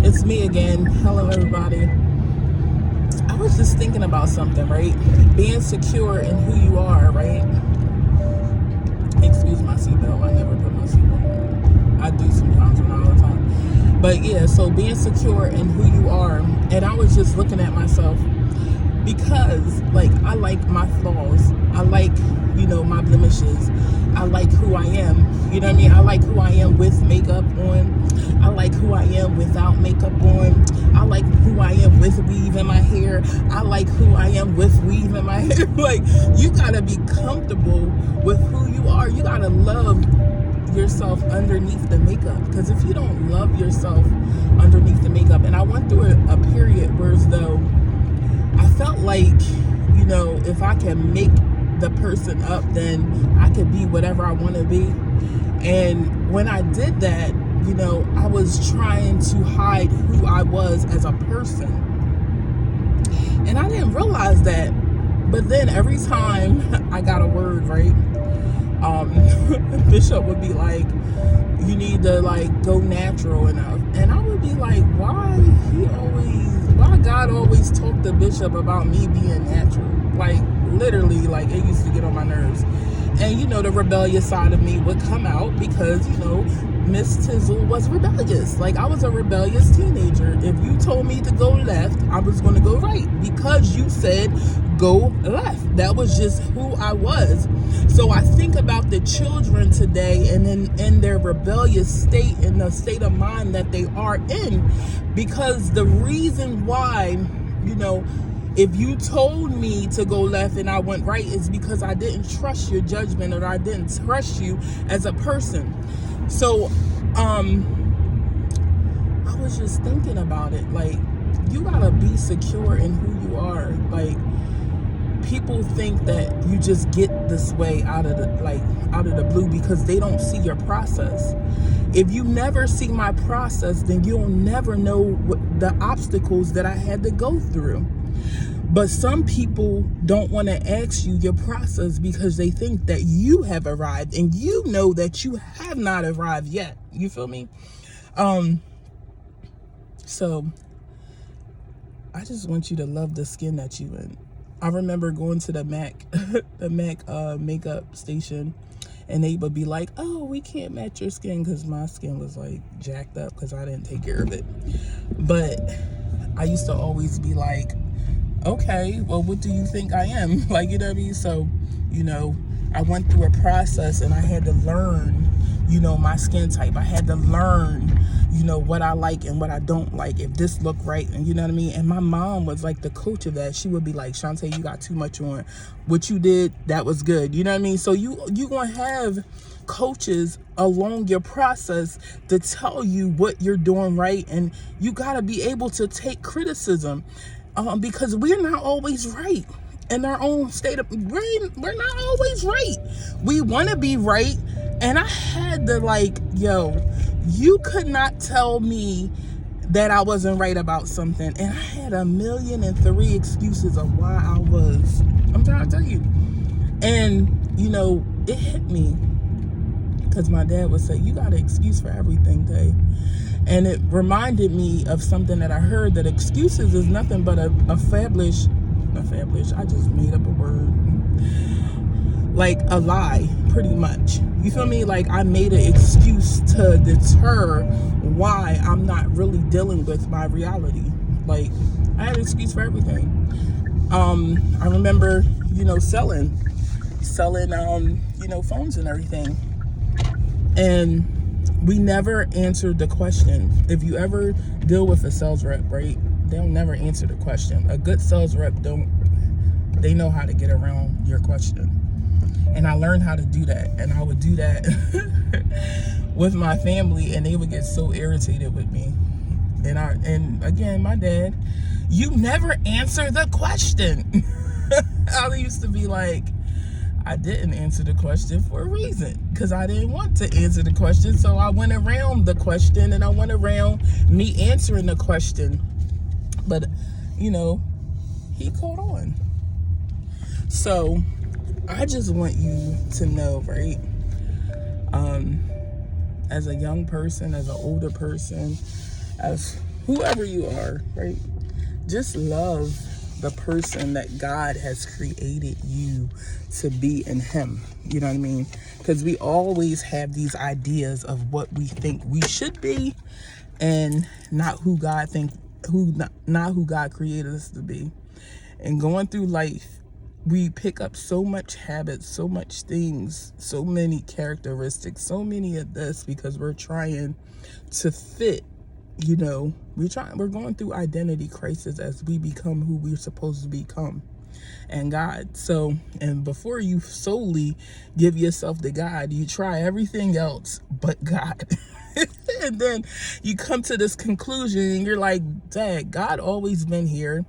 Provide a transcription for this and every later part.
It's me again. Hello, everybody. I was just thinking about something, right? Being secure in who you are, right? Excuse my seatbelt. I never put my seatbelt on. I do sometimes, but not all the time. But yeah, so being secure in who you are. And I was just looking at myself because, like, I like my flaws. I like, my blemishes. I like who I am. You know what I mean? I like who I am with makeup on. I like who I am without makeup on. I like who I am with weave in my hair. I like who I am with weave in my hair. Like, you gotta be comfortable with who you are. You gotta love yourself underneath the makeup. Because if you don't love yourself underneath the makeup, and I went through a period where, as though I felt like, if I can make the person up, then I could be whatever I want to be. And when I did that, I was trying to hide who I was as a person. And I didn't realize that. But then every time I got a word, right, Bishop would be like, you need to, like, go natural enough. And I would be like, why God always talk to Bishop about me being natural? Like, literally, like, it used to get on my nerves. And, the rebellious side of me would come out because, Miss Tizzle was rebellious. Like, I was a rebellious teenager. If you told me to go left, I was going to go right because you said go left. That was just who I was. So I think about the children today and in their rebellious state, in the state of mind that they are in, because the reason why, if you told me to go left and I went right, is because I didn't trust your judgment, or I didn't trust you as a person. So I was just thinking about it. Like, you gotta be secure in who you are. Like, people think that you just get this way out of the blue because they don't see your process. If you never see my process, then you'll never know what the obstacles that I had to go through. But some people don't want to ask you your process because they think that you have arrived, and you know that you have not arrived yet. You feel me? So I just want you to love the skin that you in. I remember going to the MAC, makeup station, and they would be like, oh, we can't match your skin, because my skin was like jacked up because I didn't take care of it. But I used to always be like, okay, well, what do you think I am? Like, you know what I mean? So, I went through a process, and I had to learn, my skin type. I had to learn, what I like and what I don't like, if this looked right, and you know what I mean? And my mom was like the coach of that. She would be like, Shantae, you got too much on. What you did, that was good. You know what I mean? So you gonna have coaches along your process to tell you what you're doing right, and you gotta be able to take criticism. Because we're not always right in our own state of, we're not always right. We want to be right. And I had to, like, you could not tell me that I wasn't right about something. And I had 1,000,003 excuses of why I was. I'm trying to tell you. And, it hit me. Because my dad would say, you got an excuse for everything, Tay. And it reminded me of something that I heard, that excuses is nothing but a fablish, I just made up a word. Like a lie, pretty much. You feel me? Like, I made an excuse to deter why I'm not really dealing with my reality. Like, I had an excuse for everything. I remember, selling, phones and everything. And we never answered the question. If you ever deal with a sales rep, right, they'll never answer the question. A good sales rep they know how to get around your question. And I learned how to do that. And I would do that with my family, and they would get so irritated with me. And again, my dad, you never answer the question. I used to be like, I didn't answer the question for a reason, because I didn't want to answer the question. So I went around the question, and I went around me answering the question. But, he caught on. So I just want you to know, right? As a young person, as an older person, as whoever you are, right? Just love the person that God has created you to be in him. You know what I mean? Because we always have these ideas of what we think we should be, and not who God not who God created us to be. And going through life, we pick up so much habits, so much things, so many characteristics, so many of this, because we're trying to fit. You know, we're going through identity crisis as we become who we're supposed to become and God. So, and before you solely give yourself to God, you try everything else but God. And then you come to this conclusion and you're like, dang, God always been here.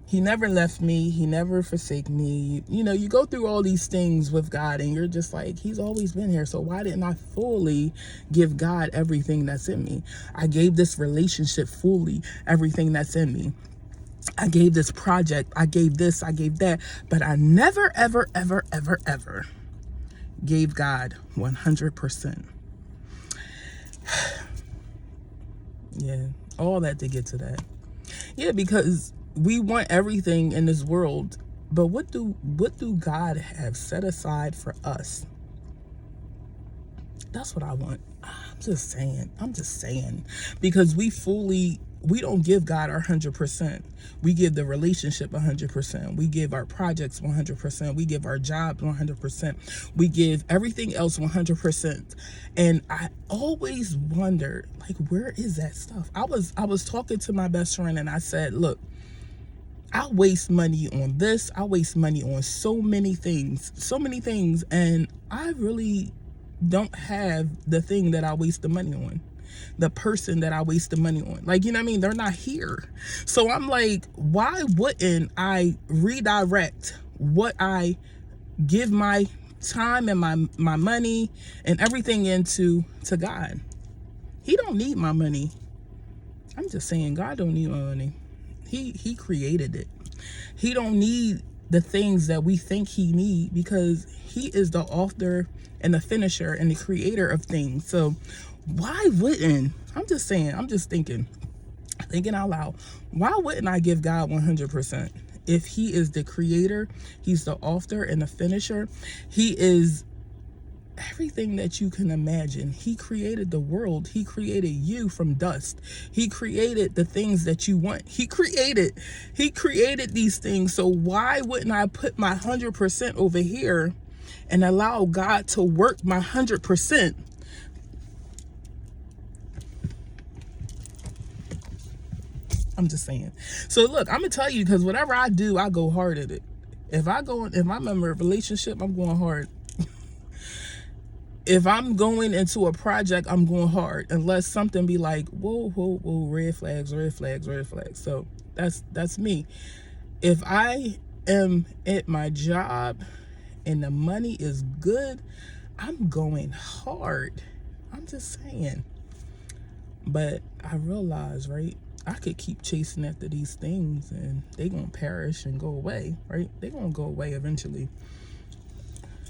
He never left me. He never forsake me. You know, you go through all these things with God and you're just like, he's always been here. So why didn't I fully give God everything that's in me? I gave this relationship fully everything that's in me. I gave this project. I gave this. I gave that. But I never, ever, ever, ever, ever gave God 100%. Yeah, all that to get to that. Yeah, because we want everything in this world, but what do God have set aside for us? That's what I want. I'm just saying, because we don't give God our 100%. We give the relationship 100%. We give our projects 100%. We give our jobs 100%. We give everything else 100%. And I always wonder, like, where is that stuff? I was talking to my best friend and I said, look, I waste money on this. I waste money on so many things, and I really don't have the thing that I waste the money on, the person that I waste the money on. Like, you know what I mean? They're not here. So I'm like, why wouldn't I redirect what I give my time and my money and everything into to God? He don't need my money. I'm just saying, God don't need my money. He created it. He don't need the things that we think he need, because he is the author and the finisher and the creator of things. So why wouldn't, I'm just saying, I'm just thinking out loud, why wouldn't I give God 100%? If he is the creator, he's the author and the finisher, he is everything that you can imagine. He created the world. He created you from dust. He created the things that you want. He created these things. So why wouldn't I put my 100% over here and allow God to work my 100%? I'm just saying. So look, I'm gonna tell you, because whatever I do, I go hard at it. If I'm in a relationship, I'm going hard. If I'm going into a project, I'm going hard, unless something be like, whoa, whoa, whoa, red flags, red flags, red flags. So that's me. If I am at my job and the money is good, I'm going hard. I'm just saying. But I realize, right, I could keep chasing after these things and they gonna perish and go away, right? They gonna go away eventually.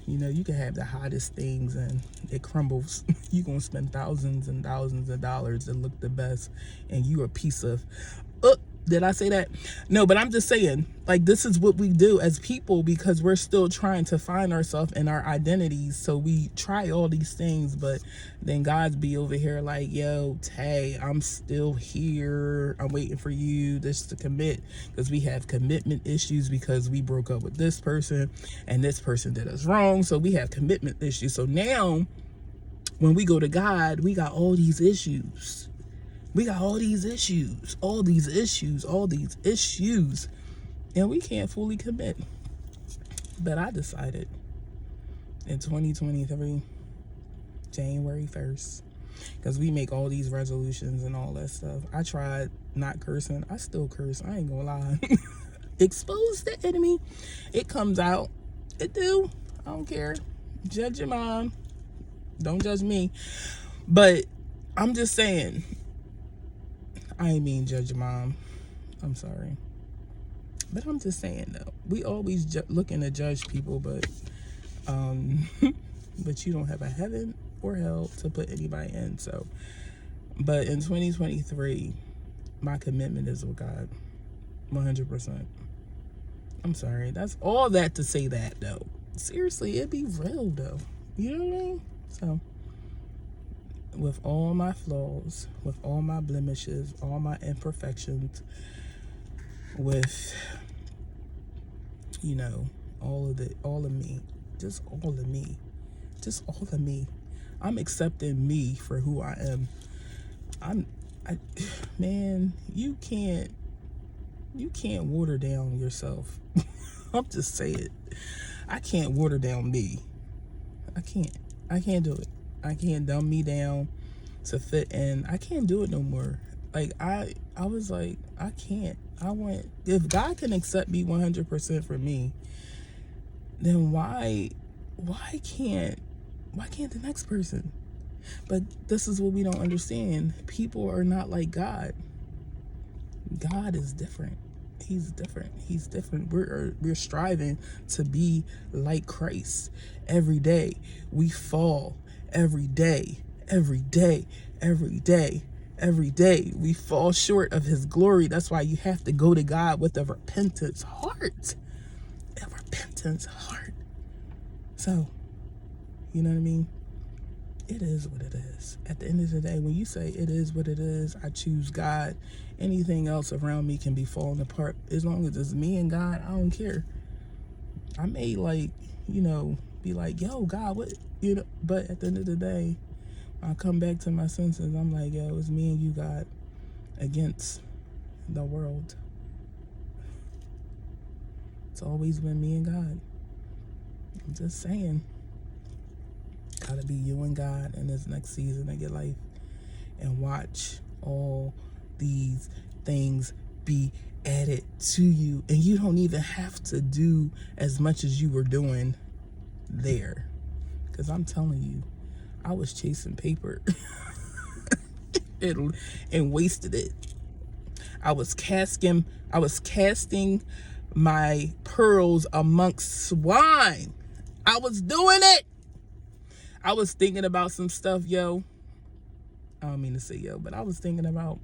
You know, you can have the hottest things and it crumbles. You're going to spend thousands and thousands of dollars to look the best, and you're a piece of, did I say that? No, but I'm just saying, like, this is what we do as people, because we're still trying to find ourselves and our identities. So we try all these things, but then God's be over here like, yo, Tay, I'm still here. I'm waiting for you just to commit, because we have commitment issues because we broke up with this person and this person did us wrong. So we have commitment issues. So now when we go to God, we got all these issues. We got all these issues, and we can't fully commit. But I decided in 2023, January 1st, because we make all these resolutions and all that stuff. I tried not cursing. I still curse. I ain't gonna lie. Expose the enemy. It comes out. It do. I don't care. Judge your mom. Don't judge me. But I'm just saying, I ain't mean judge your mom. I'm sorry. But I'm just saying, though, we always looking to judge people, but but you don't have a heaven or hell to put anybody in. So, but in 2023, my commitment is with God. 100%. I'm sorry. That's all that to say that, though. Seriously, it be real, though. You know what I mean? So, with all my flaws, with all my blemishes, all my imperfections, with, all of me, just all of me, I'm accepting me for who I am. Man, you can't water down yourself. I'm just saying, I can't water down me. I can't do it. I can't dumb me down to fit in. I can't do it no more. Like, I was like, I can't. If God can accept me 100% for me, then why can't the next person? But this is what we don't understand. People are not like God. God is different. He's different. We're striving to be like Christ every day. We fall every day. We fall short of his glory. That's why you have to go to God with a repentance heart. So, you know what I mean? It is what it is. At the end of the day, when you say it is what it is, I choose God. Anything else around me can be falling apart. As long as it's me and God, I don't care. I may be like, yo, God, what, but at the end of the day, I come back to my senses. I'm like, yo, it's me and you, God, against the world. It's always been me and God. I'm just saying. Gotta be you and God in this next season of your life, and watch all these things be added to you, and you don't even have to do as much as you were doing there. Because I'm telling you, I was chasing paper and wasted it. I was casting my pearls amongst swine. I was doing it. I was thinking about some stuff, yo. I don't mean to say yo, but I was thinking about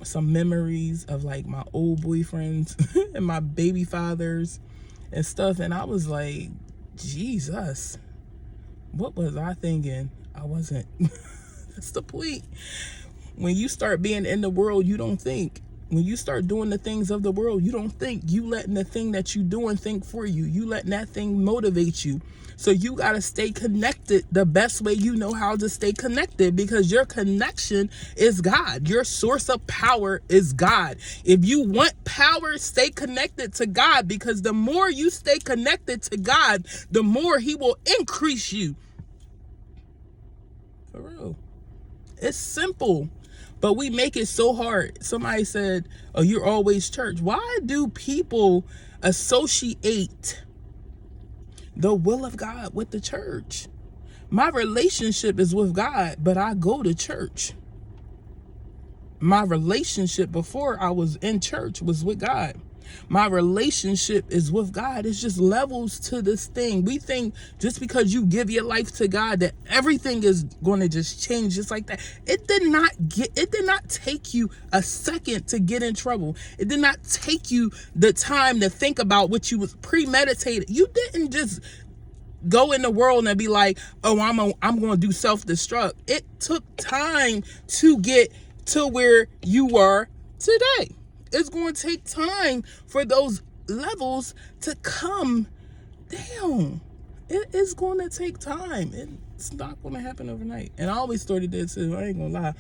some memories of like my old boyfriends and my baby fathers and stuff. And I was like, Jesus, what was I thinking? I wasn't. That's the point. When you start being in the world, you don't think. When you start doing the things of the world, you don't think. You letting the thing that you doing think for you. You letting that thing motivate you. So you got to stay connected the best way you know how to stay connected, because your connection is God. Your source of power is God. If you want power, stay connected to God, because the more you stay connected to God, the more he will increase you. For real. It's simple. But we make it so hard. Somebody said, oh, you're always church. Why do people associate the will of God with the church? My relationship is with God, but I go to church. My relationship before I was in church was with God. My relationship is with God. It's just levels to this thing. We think just because you give your life to God that everything is going to just change just like that. It did not take you a second to get in trouble. It did not take you the time to think about what you was premeditated. You didn't just go in the world and be like, oh, I'm going to do self-destruct. It took time to get to where you are today. It's going to take time for those levels to come down. It is going to take time. It's not going to happen overnight. And I always thought it did too. I ain't going to lie.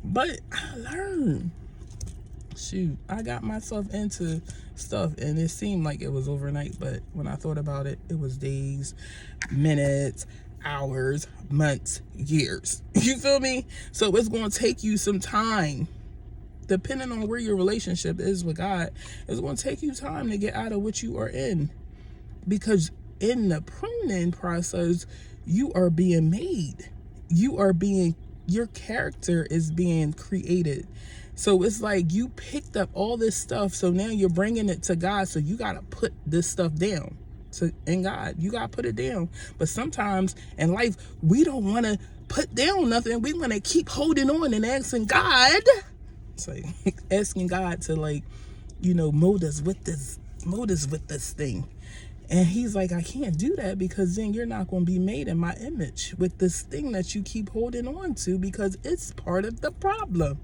But I learned. Shoot, I got myself into stuff and it seemed like it was overnight. But when I thought about it, it was days, minutes, hours, months, years. You feel me? So it's going to take you some time. Depending on where your relationship is with God, it's going to take you time to get out of what you are in. Because in the pruning process, you are being made. Your character is being created. So it's like you picked up all this stuff. So now you're bringing it to God. So you got to put this stuff down. In God, you got to put it down. But sometimes in life, we don't want to put down nothing. We want to keep holding on and asking God It's like asking God to, like, mold us with this thing. And he's like, I can't do that, because then you're not going to be made in my image with this thing that you keep holding on to, because it's part of the problem.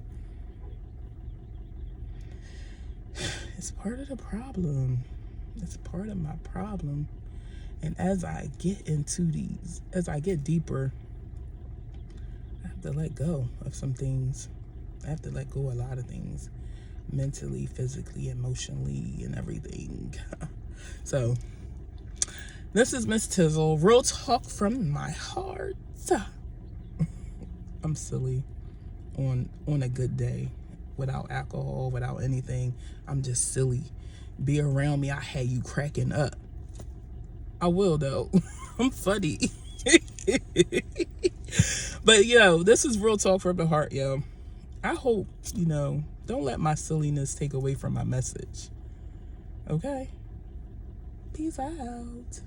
It's part of the problem. It's part of my problem. And as I get deeper, I have to let go of some things. I have to let go of a lot of things, mentally, physically, emotionally, and everything. So, this is Miss Tizzle, real talk from my heart. I'm silly on a good day, without alcohol, without anything. I'm just silly. Be around me, I had you cracking up. I will, though. I'm funny. But, this is real talk from the heart, yo. I hope, don't let my silliness take away from my message. Okay? Peace out.